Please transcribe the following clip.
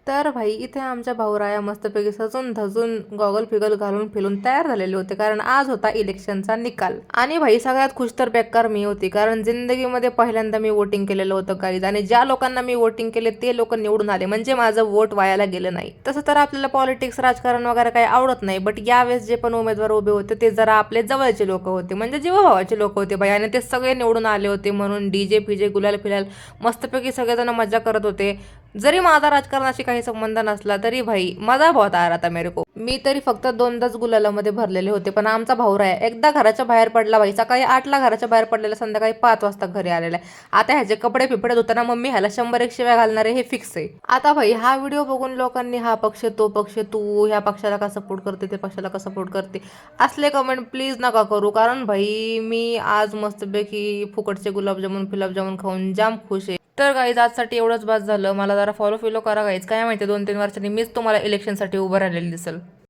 तर भाई इथे आमच्या भाऊराया मस्तपैकी सजून धजून गॉगल फिगल घालून फिरून तयार झालेले होते, कारण आज होता इलेक्शनचा निकाल. आणि भाई सगळ्यात खुश तर बेकार मी होती, कारण जिंदगीमध्ये पहिल्यांदा मी वोटिंग केलेलं होतं गाईज. आणि ज्या लोकांना मी वोटिंग केले ते लोक निवडून आले, म्हणजे माझं वोट वायाला गेलं नाही. तसं तर आपल्याला पॉलिटिक्स राजकारण वगैरे काही आवडत नाही, बट यावेळेस जे पण उमेदवार उभे होते ते जरा आपले जवळचे लोक होते, म्हणजे जीवाभावाचे लोक होते बाई. आणि ते सगळे निवडून आले होते, म्हणून डीजे फिजे गुलाल फिलाल मस्तपैकी सगळेजण मजा करत होते. जरी माझा राजकारणाशी काही संबंध नसला तरी भाई मजा बहुत आ रहा था मेरे को. मी तरी फक्त दोनदाच गुलालामध्ये भरलेले होते, पण आमचा भाऊरा आहे एकदा घराच्या बाहेर पडला भाई. सकाळी 8ला घराच्या बाहेर पडलेला, संध्याकाळी 5 वाजता घरी आलेला आहे. आता ह्याचे कपडे फिपडे धुताना मम्मी ह्याला 100-1 शिव्या घालणार आहे, हे फिक्स आहे. आता भाई हा व्हिडिओ बघून लोकांनी हा पक्ष तो पक्ष, तू ह्या पक्षाला का सपोर्ट करते ते पक्षाला का सपोर्ट करते असले कमेंट प्लीज नका करू, कारण भाई मी आज मस्तपैकी फुकटचे गुलाबजामुन खाऊन जाम खुश आहे. तर गाईज आजसाठी एवढंच बास झालं. मला जरा फॉलो करा गाईज. काय माहिती 2-3 वर्षांनी मीच तुम्हाला इलेक्शनसाठी उभं राहिलेली दिसेल.